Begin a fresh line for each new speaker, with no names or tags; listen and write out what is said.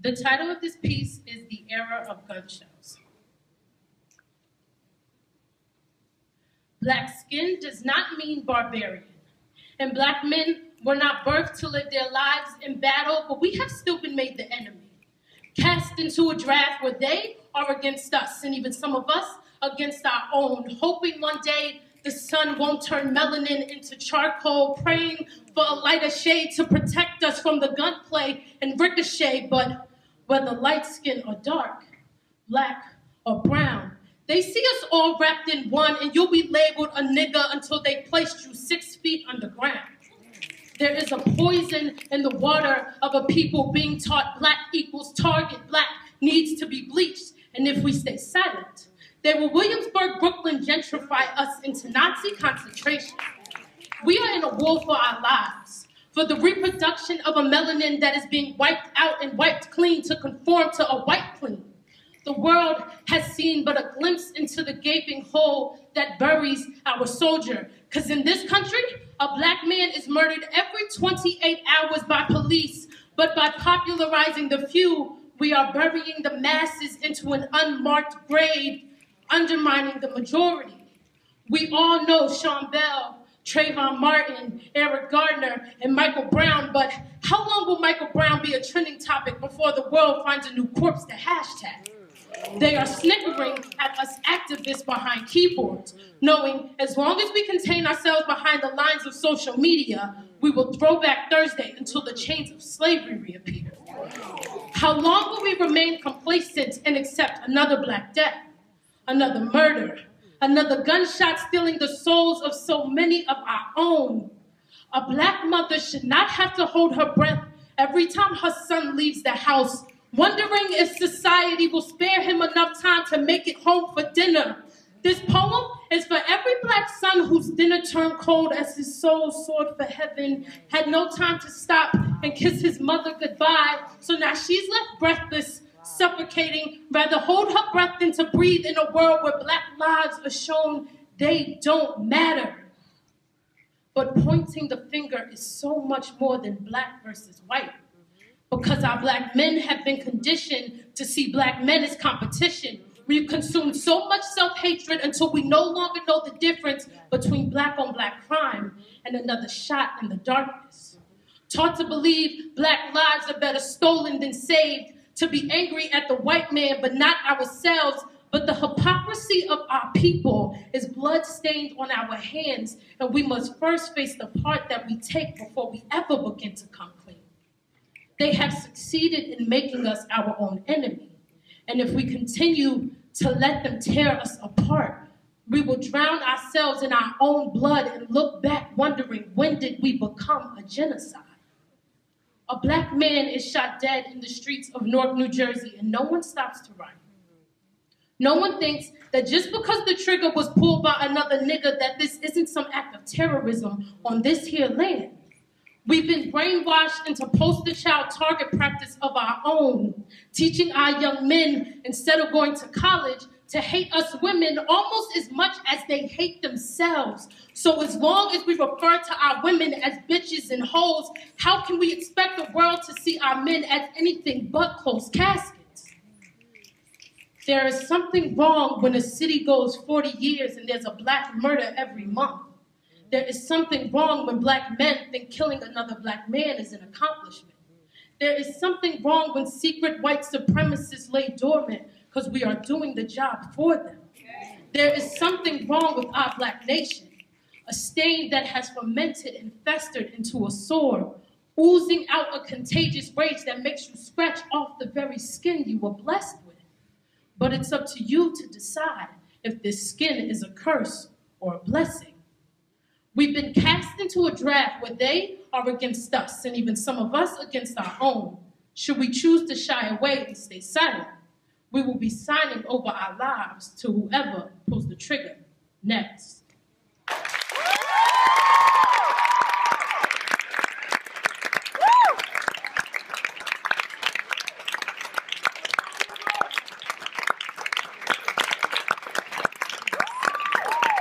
The title of this piece is The Era of Gunshells. Black skin does not mean barbarian, and black men were not birthed to live their lives in battle, but we have still been made the enemy, cast into a draft where they are against us, and even some of us against our own, hoping one day the sun won't turn melanin into charcoal, praying for a lighter shade to protect us from the gunplay and ricochet. But whether light skin or dark, black or brown, they see us all wrapped in one, and you'll be labeled a nigga until they placed you 6 feet underground. There is a poison in the water of a people being taught black equals target, black needs to be bleached, and if we stay silent, they will Williamsburg, Brooklyn gentrify us into Nazi concentration. We are in a war for our lives, for the reproduction of a melanin that is being wiped out and wiped clean to conform to a white queen. The world has seen but a glimpse into the gaping hole that buries our soldier. Because in this country, a black man is murdered every 28 hours by police, but by popularizing the few, we are burying the masses into an unmarked grave, undermining the majority. We all know Sean Bell, Trayvon Martin, Eric Gardner, and Michael Brown, but how long will Michael Brown be a trending topic before the world finds a new corpse to hashtag? They are snickering at us activists behind keyboards, knowing as long as we contain ourselves behind the lines of social media, we will throw back Thursday until the chains of slavery reappear. How long will we remain complacent and accept another black death, another murder, another gunshot stealing the souls of so many of our own? A black mother should not have to hold her breath every time her son leaves the house, wondering if society will spare him enough time to make it home for dinner. This poem is for every black son whose dinner turned cold as his soul soared for heaven, had no time to stop and kiss his mother goodbye, so now she's left breathless, suffocating, rather hold her breath than to breathe in a world where black lives are shown they don't matter. But pointing the finger is so much more than black versus white. Because our black men have been conditioned to see black men as competition. We've consumed so much self-hatred until we no longer know the difference between black on black crime and another shot in the darkness. Taught to believe black lives are better stolen than saved, to be angry at the white man but not ourselves, but the hypocrisy of our people is blood-stained on our hands, and we must first face the part that we take before we ever begin to come clean. They have succeeded in making us our own enemy. And if we continue to let them tear us apart, we will drown ourselves in our own blood and look back wondering, when did we become a genocide? A black man is shot dead in the streets of Newark, New Jersey, and no one stops to write. No one thinks that just because the trigger was pulled by another nigga that this isn't some act of terrorism on this here land. We've been brainwashed into poster child target practice of our own, teaching our young men, instead of going to college, to hate us women almost as much as they hate themselves. So as long as we refer to our women as bitches and hoes, how can we expect the world to see our men as anything but closed caskets? There is something wrong when a city goes 40 years and there's a black murder every month. There is something wrong when black men think killing another black man is an accomplishment. There is something wrong when secret white supremacists lay dormant because we are doing the job for them. There is something wrong with our black nation, a stain that has fermented and festered into a sore, oozing out a contagious rage that makes you scratch off the very skin you were blessed with. But it's up to you to decide if this skin is a curse or a blessing. We've been cast into a draft where they are against us, and even some of us against our own. Should we choose to shy away and stay silent, we will be signing over our lives to whoever pulls the trigger next.